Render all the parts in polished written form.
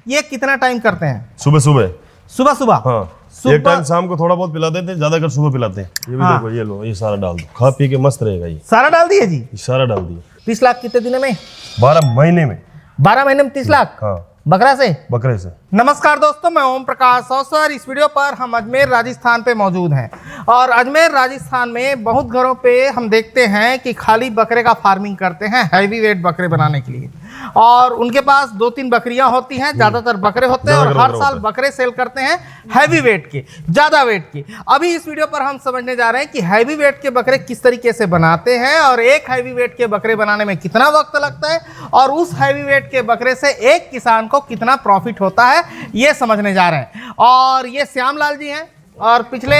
ये कितना टाइम करते हैं? सुबह सुबह। सुबह सुबह? हाँ, एक टाइम शाम को थोड़ा बहुत पिलाते थे, ज्यादातर सुबह पिलाते हैं। ये भी देखो, ये लो, ये सारा डाल दो, खा पी के मस्त रहेगा। ये सारा डाल दिए जी? ये सारा डाल दिया। 30 लाख कितने दिनों में? 12 महीने में। 12 महीने में 30 लाख? हाँ, बकरा से? बकरे से। नमस्कार दोस्तों, मैं ओम प्रकाश अवसर। इस वीडियो पर हम अजमेर राजस्थान पे मौजूद हैं और अजमेर राजस्थान में बहुत घरों पे हम देखते हैं कि खाली बकरे का फार्मिंग करते हैं हैवी वेट बकरे बनाने के लिए, और उनके पास 2-3 बकरियां होती हैं, ज़्यादातर बकरे होते हैं और हर साल बकरे सेल करते हैं हैवी वेट के, ज़्यादा वेट के। अभी इस वीडियो पर हम समझने जा रहे हैं कि हैवी वेट के बकरे किस तरीके से बनाते हैं और एक हैवी वेट के बकरे बनाने में कितना वक्त लगता है और उस हैवी वेट के बकरे से एक किसान को कितना प्रॉफिट होता है, ये समझने जा रहे हैं। और ये श्यामलाल जी हैं और पिछले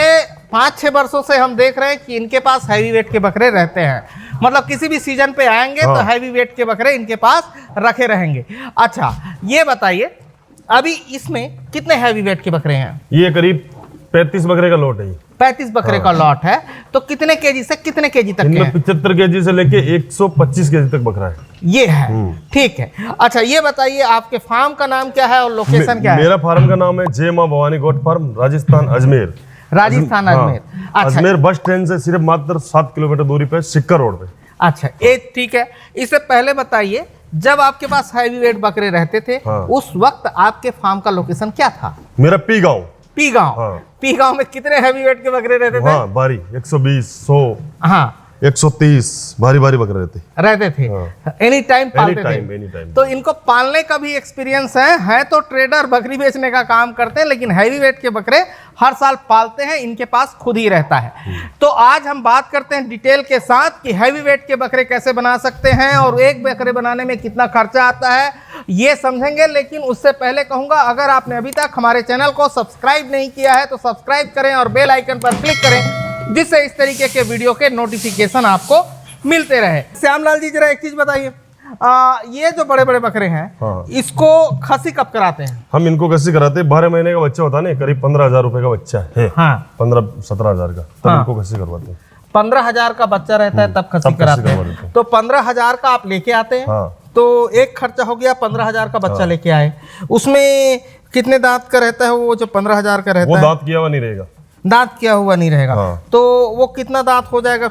5-6 वर्षों से हम देख रहे हैं कि इनके पास हैवी वेट के बकरे रहते हैं, मतलब किसी भी सीजन पे आएंगे तो हैवी वेट के बकरे इनके पास रखे रहेंगे। अच्छा, ये बताइए अभी इसमें कितने हैवी वेट के बकरे हैं? ये करीब 35 बकरे का लॉट है। 35 बकरे का लॉट है, तो कितने केजी से कितने केजी तक के हैं? 75 केजी से लेके 125 केजी तक बकरा है। ये है, ठीक है। अच्छा, ये बताइए आपके फार्म का नाम क्या है और लोकेशन क्या है? मेरा फार्म का नाम है जय मां भवानी गोट फार्म, राजस्थान अजमेर। राजस्थान अजमेर। अच्छा, अजमेर बस स्टैंड से सिर्फ मात्र 7 किलोमीटर दूरी पे सिक्कर रोड पे। अच्छा, ये ठीक है। इससे पहले बताइए, जब आपके पास हैवी वेट बकरे रहते थे उस वक्त आपके फार्म का लोकेशन क्या था? मेरा पी गांव। पी गांव? पी गांव में कितने हैवी वेट के बकरे रहते थे? हाँ, भारी 120, 100, हाँ, 130 भारी बकरे रहते थे। एनी टाइम पालते थे? Any time. तो इनको पालने का भी एक्सपीरियंस है तो ट्रेडर बकरी बेचने का काम करते हैं, लेकिन हैवी वेट के बकरे हर साल पालते हैं, इनके पास खुद ही रहता है। तो आज हम बात करते हैं डिटेल के साथ कि हैवी वेट के बकरे कैसे बना सकते हैं और एक बकरे बनाने में कितना खर्चा आता है, ये समझेंगे। लेकिन उससे पहले कहूंगा, अगर आपने अभी तक हमारे चैनल को सब्सक्राइब नहीं किया है तो सब्सक्राइब करें और बेल आइकन पर क्लिक करें, जिससे इस तरीके के वीडियो के नोटिफिकेशन आपको मिलते रहे। श्यामलाल जी, जरा एक चीज बताइए, ये जो बड़े बड़े बकरे हैं इसको खसी कब कराते हैं? हम इनको खसी कराते हैं 12 महीने का बच्चा होता है ना, करीब 15,000 रुपए का बच्चा है। 15-17,000 का, तब इनको खसी करवाते हैं। 15,000 का बच्चा रहता है तब खसी कराते हैं। तो 15,000 का आप लेके आते हैं, तो एक खर्चा हो गया 15,000 का बच्चा लेके आए। उसमें कितने दांत का रहता है वो जो 15,000 का रहता है? वो दांत किया हुआ नहीं रहेगा। दांत किया हुआ नहीं रहेगा। तो वो कितना दांत हो जाएगा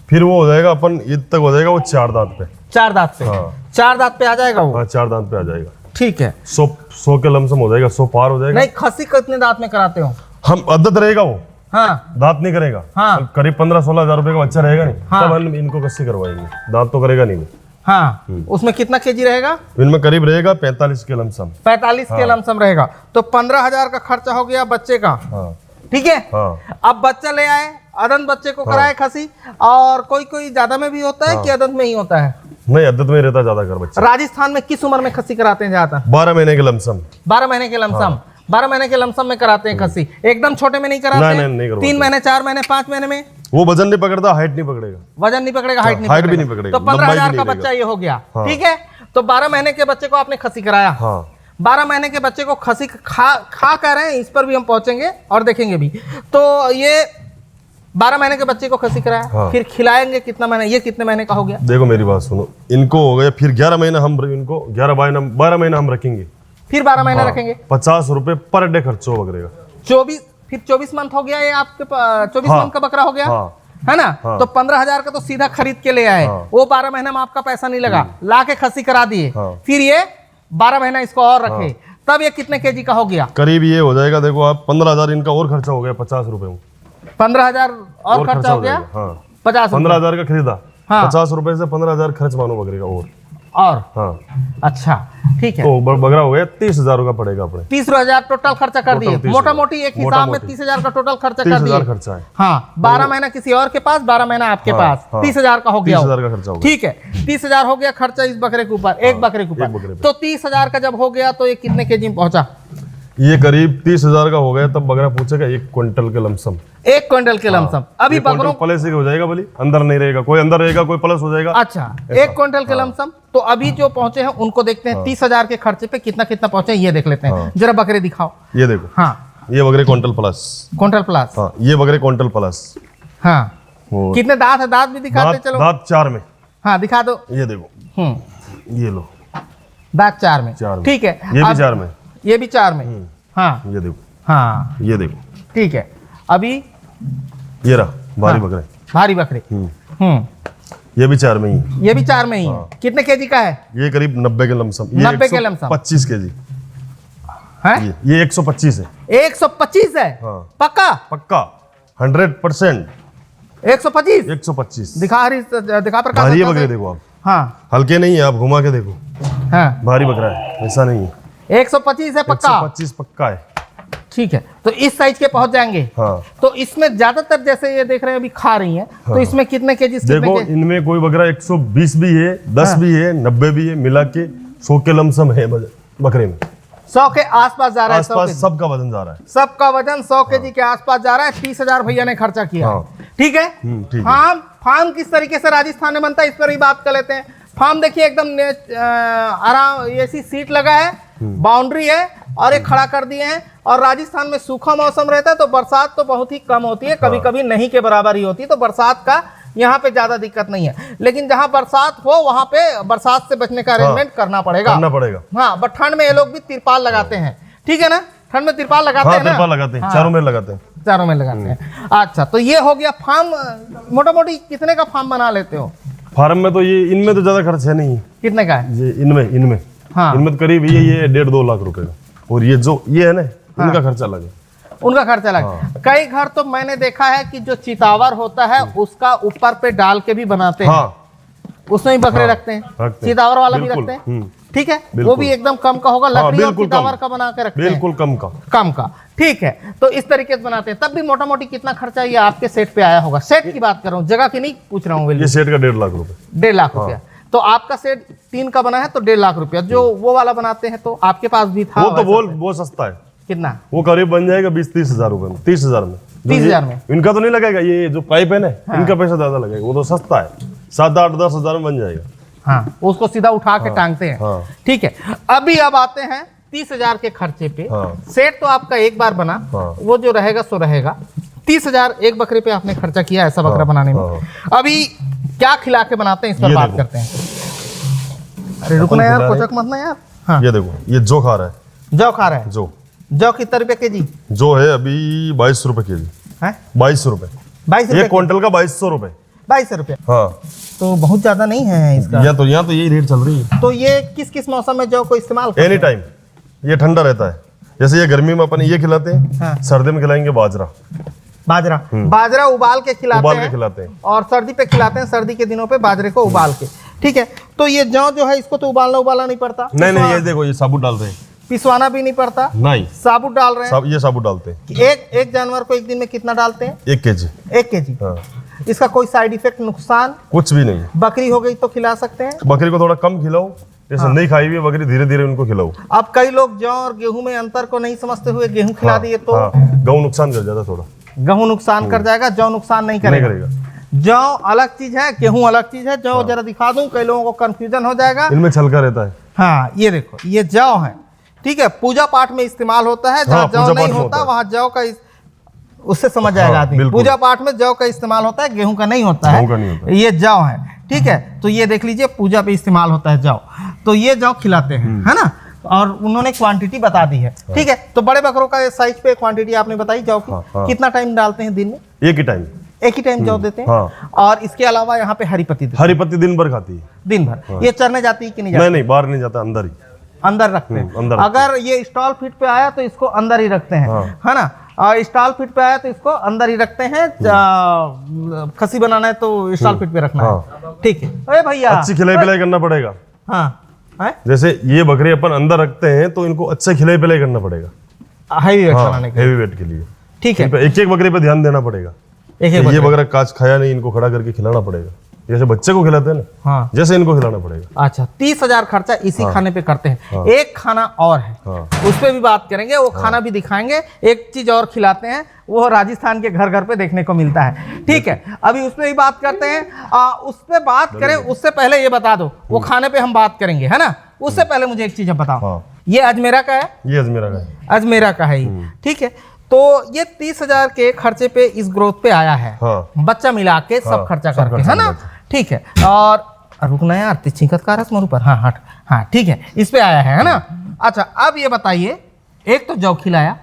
फिर वो हो जाएगा अपन ईद तक हो जाएगा वो 4 दांत पे। 4 दांत पे? 4 दांत पे आ जाएगा वो? हाँ, 4 दांत पे आ जाएगा। ठीक है। 100 के लमसम हो जाएगा, 100 पार हो जाएगा। नहीं, खसी कितने दांत में कराते हो? हम अद्दत रहेगा वो। हाँ, दांत नहीं करेगा। हाँ, करीब 15-16,000 रुपए का बच्चा रहेगा नहीं, तब हम इनको कस्सी करवाएंगे। दांत तो करेगा नहीं। हाँ, उसमें कितना केजी रहेगा? इनमें करीब रहेगा 45 के लमसम। 45 के लमसम रहेगा। तो 15,000 का खर्चा हो गया बच्चे का। ठीक है। अब बच्चा ले आए, अदंत बच्चे को कराए खसी, और कोई ज्यादा में भी होता है कि अदंत में ही होता है? नहीं, अदंत में रहता ज्यादा कर बच्चा। राजस्थान में किस उम्र में खसी कराते हैं ज्यादा? 12 महीने के लमसम। 12 महीने के लमसम? 12 महीने के लमसम में कराते हैं खसी, एकदम छोटे में नहीं कराते? नहीं, 3 महीने, 4 महीने, 5 महीने में? वो वजन नहीं पकड़ता, हाइट नहीं पकड़ेगा। वजन नहीं पकड़ेगा, हाइट भी नहीं पकड़ेगा। तो 15,000 का बच्चा ये हो गया। ठीक है। तो 12 महीने के बच्चे को आपने खसी कराया। 12 महीने के बच्चे को खसी खा कर रहे हैं, इस पर भी हम पहुंचेंगे और देखेंगे भी। तो ये 12 महीने के बच्चे को खसी कराया, फिर खिलाएंगे कितना महीने? ये कितने महीने का हो गया? देखो मेरी बात सुनो, इनको हो गया, फिर 11 महीने हम इनको 12 महीने हम रखेंगे। फिर 12 महीने रखेंगे। 50 रुपए पर डे खर्च हो बकरे का। 24 मंथ हो गया ये आपके 24 मंथ का बकरा हो गया, है ना? तो 15,000 का तो सीधा खरीद के ले आए, वो 12 महीने में आपका पैसा नहीं लगा, ला के खसी करा दिए, फिर ये 12 महीना इसको और रखे, तब ये कितने केजी का हो गया? करीब ये हो जाएगा, देखो आप 15,000 इनका और खर्चा हो गया 50 रुपए में। 15,000 और खर्चा हो गया? 50। 15,000 का खरीदा, 50 रुपए से 15,000 खर्च मानो बकरे का और। अच्छा, ठीक है। तो बकरा हो गया 30,000 का पड़ेगा अपने। 30,000 टोटल खर्चा कर दिए, मोटा मोटी एक हिसाब में 30,000 का टोटल खर्चा कर दिए। खर्चा है। हाँ, 12 महीना किसी और के पास, 12 महीना आपके पास, 30,000 का हो गया। 30,000 का खर्चा हो गया। ठीक है, 30,000 हो गया खर्चा इस बकरे के ऊपर, एक बकरे के ऊपर। तो 30,000 का जब हो गया तो ये कितने केजी में पहुंचा? ये करीब 30,000 का हो गया, तब बकरा पूछेगा 1 क्विंटल के लमसम। 1 क्विंटल के लमसम। अभी बकरों प्लस हो जाएगा, बोली अंदर नहीं रहेगा, कोई अंदर रहेगा, कोई प्लस हो जाएगा। अच्छा, 1 क्विंटल के लमसम। तो अभी जो पहुंचे हैं उनको देखते हैं 30,000 के खर्चे पे कितना कितना पहुंचे, ये देख लेते हैं। जरा बकरे दिखाओ। ये देखो। हाँ, ये बकरे क्विंटल प्लस। ये बकरे क्विंटल प्लस। हाँ, कितने दांत है? दांत भी दिखाते चलो। दांत 4 में। हाँ, दिखा दो। ये देखो, ये लो, बैक 4 में, ठीक है। ये भी 4 में, ये भी 4 में, हाँ ये देखो, हाँ ये देखो, ठीक है। अभी ये रहा भारी बकरे, भारी बकरे, ये भी 4 में ही, ये भी 4 में ही है। कितने केजी का है? ये करीब 90 के लमसम, 90 के लमसम, 25 केजी है, ये 125 है। 125 है, हाँ। पक्का पक्का 100%। 125 दिखा प्रकाश, भारी है बकरे, देखो आप, हाँ हल्के नहीं है, आप घुमा के देखो, हाँ भारी बकरा है, ऐसा नहीं है। 125 है पक्का, 125 पक्का है, ठीक है। तो इस साइज के पहुंच जाएंगे। हाँ। तो इसमें ज्यादातर जैसे ये देख रहे हैं अभी खा रही हैं, तो इसमें कितने केजी? देखो इनमें कोई बकरा 120 भी है, 10 भी है, 90 भी है, मिला के 100 के लमसम है बकरे में। 100 के आसपास जा रहा है, आसपास सबका वजन जा रहा है, सबका वजन 100 केजी के आसपास जा रहा है। 30,000 भैया ने खर्चा किया, ठीक है। ठीक है। फार्म किस तरीके से राजस्थान में बनता है, इस पर भी बात कर लेते हैं। फार्म देखिए एकदम आराम, ऐसी सीट लगा है, बाउंड्री है और एक खड़ा कर दिए हैं। और राजस्थान में सूखा मौसम रहता है, तो बरसात तो बहुत ही कम होती है, कभी कभी नहीं के बराबर ही होती है, तो बरसात का यहाँ पे ज्यादा दिक्कत नहीं है। लेकिन जहाँ बरसात हो वहां पे बरसात से बचने का अरेंजमेंट करना पड़ेगा। हाँ, बट ठंड में ये लोग भी तिरपाल लगाते हैं, ठीक है ना, ठंड में तिरपाल लगाते हैं ना, तिरपाल लगाते हैं, चारों में लगाते हैं, चारों में लगाते हैं। अच्छा, तो ये हो गया फार्म। मोटा मोटी कितने का फार्म बना लेते हो? फार्म में तो ये, इनमें तो ज्यादा खर्च है नहीं। कितने का है? ये इनमें हाँ, इनमें तो करीब ये 1.5-2 लाख रुपए का, और ये जो ये है ना, इनका खर्चा अलग है, उनका खर्चा अलग। कई घर तो मैंने देखा है कि जो चितावर होता है उसका ऊपर पे डाल के भी बनाते हैं, उसमें भी बकरे रखते हैं, चितावर वाला भी रखते हैं, ठीक है। वो भी एकदम कम का होगा, लकड़ी और चितावर का बना के रखते हैं, बिल्कुल कम का, ठीक है। तो इस तरीके से बनाते हैं। तब भी मोटा मोटी कितना खर्चा ये आपके सेट पे आया होगा? सेट की बात कर रहा हूँ, जगह की नहीं पूछ रहा हूँ। ये सेट का 1.5 लाख रुपए, 1.5 लाख रुपया। तो आपका सेट 3 का बना है तो 1.5 लाख रुपया। जो वो वाला बनाते हैं तो आपके पास भी था, वो तो वो सस्ता है। कितना? वो करीब बन जाएगा 20-30 हजार रुपए में, 30,000 में। 30,000 में इनका तो नहीं लगेगा, ये जो पाइप है ना, इनका पैसा ज्यादा लगेगा, वो तो सस्ता है, 7-8-10 हजार में बन जाएगा। हाँ, उसको सीधा उठा के टांगते हैं, ठीक है। अब आते हैं 30,000 के खर्चे पे। सेट तो आपका एक बार बना, वो जो रहेगा सो रहेगा। 30,000 एक बकरे पे आपने खर्चा किया ऐसा बकरा बनाने में। अभी क्या खिला के बनाते हैं इस पर बात करते हैं। अरे रुकना यार, कोचक मत ना यार। हाँ, ये देखो, ये जो खा रहा है, जौ खा रहा है। जौ कितना रुपए केजी? जो है अभी 22 रुपए केजी है, 22 रुपए, 22 एक क्विंटल का 2200 रुपए, 22 रुपए। हाँ, तो बहुत ज्यादा नहीं है इसका। यहाँ तो यही रेट चल रही है। तो ये किस किस मौसम में जौ को इस्तेमाल करते हैं? एनी टाइम, ये ठंडा रहता है। जैसे ये गर्मी में अपन ये खिलाते हैं, सर्दी में खिलाएंगे बाजरा उबाल के खिलाते हैं, और सर्दी पे खिलाते हैं, सर्दी के दिनों पे बाजरे को उबाल के, ठीक है। तो ये जौ जो है इसको तो उबालना नहीं पड़ता। नहीं, ये देखो, ये साबुत डालते हैं, पिसवाना भी नहीं पड़ता, नहीं, साबुत डाल रहे हैं। ये साबुत डालते हैं। एक जानवर को एक दिन में कितना डालते हैं? 1 केजी। 1 केजी। इसका कोई साइड इफेक्ट, नुकसान? कुछ भी नहीं। बकरी हो गई तो खिला सकते हैं, बकरी को थोड़ा कम खिलाओ, जैसे नहीं खाई हुई बकरी, धीरे धीरे उनको खिलाओ। अब कई लोग जौ और गेहूं में अंतर को नहीं समझते हुए गेहूं खिला दिए तो गेहूं नुकसान कर जाता, थोड़ा गेहूं नुकसान कर जाएगा, जौ नुकसान नहीं करेगा। जौ अलग चीज है, गेहूं अलग चीज है। जौ जरा दिखा दूं, कई लोगों को कंफ्यूजन हो जाएगा, इनमें छलका रहता है। हाँ, ये देखो, ये जौ है, ठीक है। पूजा पाठ में इस्तेमाल होता है, जहाँ जौ नहीं होता वहां जौ का, उससे समझ जाएगा आदमी। पूजा पाठ में जौ का इस्तेमाल होता है, गेहूं का नहीं होता है। ये जौ है, ठीक है। तो ये देख लीजिए, पूजा पे इस्तेमाल होता है जौ, तो ये जौ खिलाते हैं, है ना। और उन्होंने क्वांटिटी बता दी है, ठीक है। तो बड़े बकरों का साइज पे क्वांटिटी आपने बताई जौ की। कितना टाइम डालते हैं दिन में? एक ही टाइम जौ देते हैं। और इसके अलावा यहाँ पे हरी पत्ती दिन भर खाती है, दिन भर। ये चरने जाती है कि नहीं? नहीं, बाहर नहीं जाता, अंदर रखते हैं। अगर ये स्टॉल फीट पे आया तो इसको अंदर ही रखते हैं, है ना। और स्टॉल फीट पे आया तो इसको अंदर ही रखते हैं। खसी बनाना है तो स्टॉल फीट पे रखना है, ठीक है। अरे भैया, अच्छी खिलाई पिलाई करना पड़ेगा। हाँ, जैसे ये बकरे अपन अंदर रखते हैं तो इनको अच्छे खिलाई पिलाई करना पड़ेगा, हेवी वेट के लिए, ठीक है। एक बकरे पे ध्यान देना पड़ेगा। ये बकरा काच खाया नहीं, इनको खड़ा करके खिलाना पड़ेगा, जैसे बच्चे को खिलाते हैं ना, जैसे इनको खिलाना पड़ेगा। अच्छा, 30,000 खर्चा इसी खाने पे करते हैं। एक खाना और है, उस पर भी बात करेंगे, वो खाना भी दिखाएंगे। एक चीज और खिलाते हैं, वो राजस्थान के घर घर पे देखने को मिलता है, ठीक है। अभी उस पर भी बात करते हैं। उस पर बात करें उससे पहले ये बता दो, वो खाने पे हम बात करेंगे, है ना। उससे पहले मुझे एक चीज बताओ, ये अजमेरा का है? ये अजमेरा का है, ठीक है। तो ये 30,000 के खर्चे पे इस ग्रोथ पे आया है, बच्चा मिला के सब खर्चा करके, है ना, ठीक है। और रुकना यार, चिंकत का रस मोरू पर, हाँ हट, हाँ ठीक है, इस पे आया है ना। अच्छा अब ये बताइए, एक तो जौ खिलाया,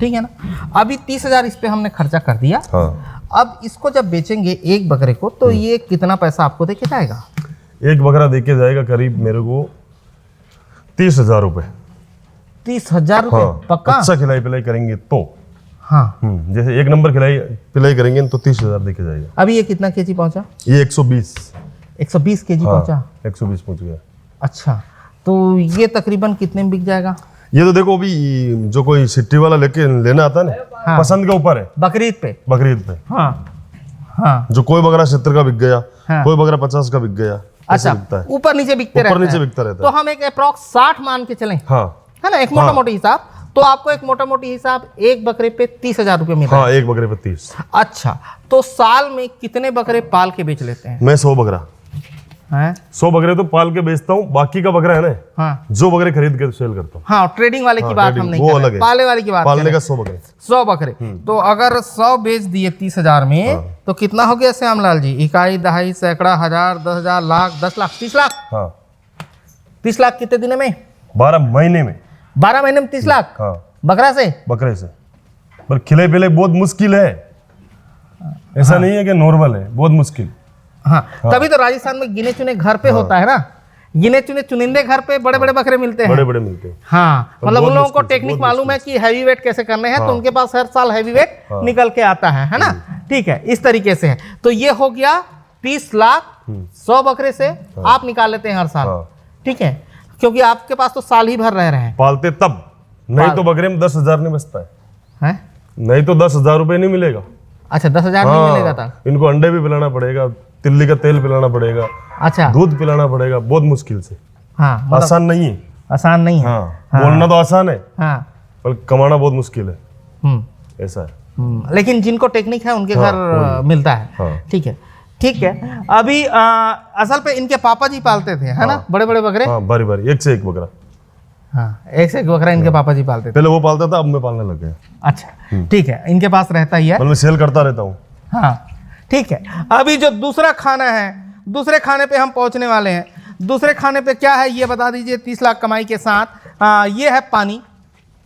ठीक है ना, अभी 30,000 इस पे हमने खर्चा कर दिया। हाँ। अब इसको जब बेचेंगे एक बकरे को तो ये कितना पैसा आपको देके जाएगा? एक बकरा देके जाएगा करीब मेरे को 30,000 रुपए। 30,000 रुपए? हाँ, पक्का? अच्छा खिलाई पिलाई करेंगे तो। हाँ। जैसे एक नंबर खिलाई पिलाई करेंगे तो 30,000 देके जाएगा। अभी ये कितना केजी पहुंचा? ये 120 केजी पहुंचा। 120 पहुंच गया। अच्छा, तो ये तकरीबन कितने में बिक जाएगा? ये तो देखो अभी जो कोई सिट्टी वाला लेके लेना आता है ना, हाँ। पसंद के ऊपर है। बकरीद पे? बकरीद पे हाँ हाँ। जो कोई बकरा 70 का बिक गया, हाँ। कोई बकरा 50 का बिक गया। अच्छा, बिकता है, ऊपर नीचे बिकते रहते ऊपर नीचे हैं। बिकता रहता तो है। हम एक अप्रॉक्स 60 मान के चलें, हाँ है ना, एक मोटा मोटी हिसाब। तो आपको एक मोटा मोटी हिसाब एक बकरे पे 30,000 रुपये मिल रहा हाँ, एक बकरे पे 30। है। अच्छा, तो साल में कितने बकरे पाल के बेच लेते हैं? मैं 100 बकरा, हैं? 100 बकरे तो पाल के बेचता हूँ। बाकी का बकरा है ना, हाँ जो बकरे खरीद के सेल करता हूँ। हाँ, ट्रेडिंग वाले की हाँ, बात ट्रेडिंग, हम नहीं वो कर रहे, अलग है। पाले वाले की बात कर पालने रहे का हैं। 100 बकरे। 100 बकरे, तो अगर 100 बेच दिए 30,000 में, तो कितना हो गया श्यामलाल जी? इकाई, दहाई, सैकड़ा, हजार, 10,000, लाख, 10 लाख, 30 लाख। हाँ, 30 लाख कितने दिन में? 12 महीने में। 12 महीने में 30 लाख हाँ, बकरा से? बकरे से। पर खिले पिले बहुत मुश्किल है, ऐसा नहीं है कि नॉर्मल है, बहुत मुश्किल। हाँ, तभी तो राजस्थान में गिने चुने घर पे होता है ना, गिने चुने चुनिंदे घर पे बड़े बड़े बकरे मिलते हैं। बड़े बड़े मिलते हैं। हाँ, मतलब बहुत उन लोगों को मुश्किल से, टेक्निक बहुत मालूम है कि हैवी वेट कैसे करने हैं, तो उनके पास हर साल हैवी वेट हाँ। निकल के आता है ना। ठीक है, इस तरीके से है। तो ये हो गया 30 लाख 100 बकरे से आप निकाल लेते हैं हर साल। हाँ। ठीक है, क्योंकि आपके पास तो साल ही भर रह रहे हैं। पालते तब, नहीं तो बकरे में 10,000 नहीं बचता है। हैं? नहीं तो 10,000 रुपए नहीं मिलेगा। अच्छा, 10,000 नहीं मिलेगा था? इनको अंडे भी पिलाना पड़ेगा, तिल्ली का तेल पिलाना पड़ेगा, अच्छा, दूध पिलाना पड़ेगा, बहुत मुश्किल से। हाँ, मतलब आसान नहीं है। आसान नहीं है। हाँ, बोलना तो आसान है, हाँ। पर कमाना बहुत मुश्किल है। हम्म। ऐसा है। लेकिन जिनको टेक्निक है उनके घर मिलता है। हाँ। ठीक है, ठीक है। अभी असल पे इनके पापा जी पालते थे, है ना, बड़े बड़े बकरे। हाँ, बारी बारी, एक से एक बकरा। हाँ, एक से एक बकरा इनके पापा जी पालते थे। पहले वो पालता था, अब मैं पालने लग गया। अच्छा, ठीक है, इनके पास रहता ही है। मतलब मैं सेल करता रहता हूँ। हाँ, ठीक है। अभी जो दूसरा खाना है, दूसरे खाने पे हम पहुंचने वाले हैं। दूसरे खाने पे क्या है ये बता दीजिए। 30 लाख कमाई के साथ ये है पानी।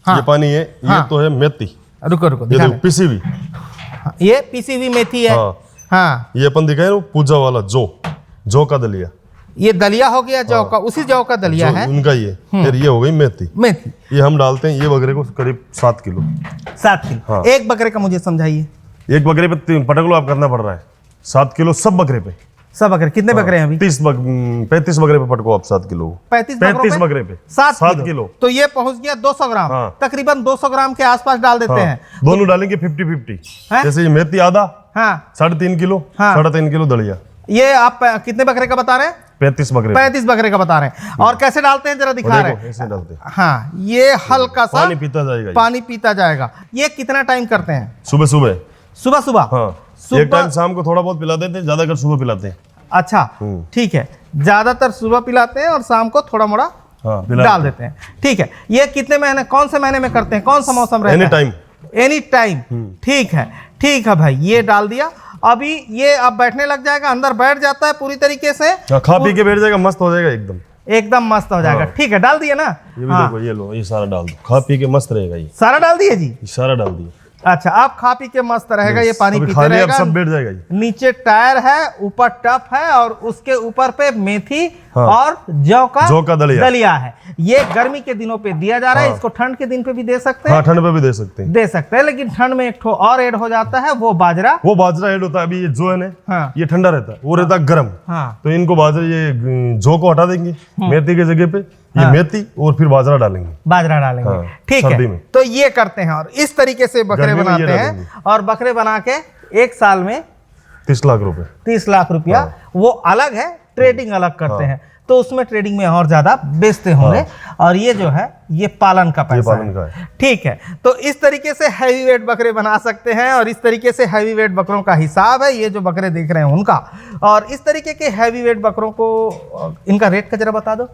हाँ, ये पानी है, ये हाँ। तो है मेथी। रुको रुको, ये दिखा देखो पीसी हुई। हाँ, ये पीसी हुई मेथी है। हाँ। हाँ, ये अपन दिखाए वो पूजा वाला जौ का दलिया। ये दलिया हो गया जौ का, उसी जौ का दलिया है। उनका ये, फिर ये हो गई मेथी। मेथी ये हम डालते हैं, ये बकरे को करीब 7 किलो। 7 किलो। हाँ। एक बकरे का मुझे समझाइए। एक बकरे पे 3 पटकलो आप करना पड़ रहा है। 7 किलो सब बकरे पे। सब बकरे कितने बकरे हैं अभी? 35 बकरे पे पटको आप 7 किलो। 35 बकरे पे 7 किलो। तो ये पहुंच गया 200 ग्राम। हाँ। तकरीबन 200 ग्राम के आसपास डाल देते हाँ, हैं। दोनों डालेंगे 50-50। हैं? जैसे ये मेथी आधा, हाँ, 3.5 किलो, हाँ। 3.5 किलो दलिया। ये आप कितने बकरे का बता रहे हैं? 35 बकरे पे। 35 बकरे का बता रहे हैं। और कैसे डालते हैं जरा दिखा रहे देखो, हैं। ऐसे डालते हैं। हाँ, ये हल्का सा पानी पीता जाएगा ये। पानी पीता जाएगा। ये कितना टाइम करते हैं? सुबह सुबह। सुबह सुबह। हाँ, सुबह- एक टाइम शाम को थोड़ा बहुत पिला देते हैं, ज्यादातर सुबह पिलाते हैं। अच्छा, ठीक है, ज्यादातर सुबह पिलाते हैं और शाम को थोड़ा मोड़ा हाँ, डाल देते हैं। ठीक है, ये कितने महीने, कौन से महीने में करते हैं, कौन सा मौसम रहता एनी है? टाइम। Any time. ठीक है, ठीक है भाई, ये डाल दिया। अभी ये अब बैठने लग जाएगा, अंदर बैठ जाता है पूरी तरीके से। हाँ, खा पी के बैठ जाएगा, मस्त हो जाएगा एकदम। एकदम मस्त हो जाएगा। ठीक है, डाल दिया ना? ये भी हाँ, देखो, ये लो, ये सारा डाल दो, खा पी के मस्त रहेगा ये। सारा डाल दिए जी? ये सारा डाल दिया। अच्छा, आप खा पी के मस्त रहेगा, ये पानी अभी पीते खा लिया, अब रहेगा। सब बैठ जाएगा ये। नीचे टायर है, ऊपर टप है, और उसके ऊपर पे मेथी हाँ। और जौ का दलिया है। ये गर्मी के दिनों पे दिया जा रहा है। हाँ। इसको ठंड के दिन पे भी दे सकते हैं। हाँ, ठंड पे भी दे सकते हैं। दे सकते हैं, लेकिन ठंड में एक ठो और ऐड हो जाता है, वो बाजरा। वो बाजरा ऐड होता है। अभी ये जो है ना, हाँ। ये ठंडा रहता है, वो रहता है गर्म। हाँ, तो इनको बाजरा, ये जौ को हटा देंगे मेथी की जगह पे, ये मेथी और फिर बाजरा डालेंगे। बाजरा डालेंगे। हाँ, ठीक सर्दी है, में। तो ये करते हैं और इस तरीके से बकरे गर्मी में ये बनाते हैं। डालेंगे। और बकरे बना के एक साल में 30 लाख रुपए। 30 लाख रुपया। वो अलग है, ट्रेडिंग अलग करते हैं, तो उसमें ट्रेडिंग में और ज्यादा बेचते होंगे। और ये जो है, ये पालन का पैसा पालन का है। ठीक है, तो इस तरीके से हैवी वेट बकरे बना सकते हैं। और इस तरीके से हैवी वेट बकरों का हिसाब है, ये जो बकरे देख रहे हैं उनका। और इस तरीके के हैवी वेट बकरों को इनका रेट का जरा बता दो।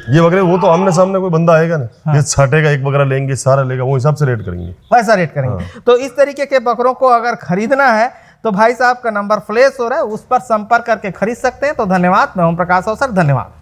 ये बकरे, वो तो आमने सामने कोई बंदा आएगा ना, ये छाटेगा, एक बकरा लेंगे, सारा लेगा, वो हिसाब से रेट करेंगे। वैसा रेट करेंगे। तो इस तरीके के बकरों को अगर खरीदना है तो भाई साहब का नंबर फ्लैश हो रहा है, उस पर संपर्क करके खरीद सकते हैं। तो धन्यवाद, मैं ओम प्रकाश अवसर, धन्यवाद।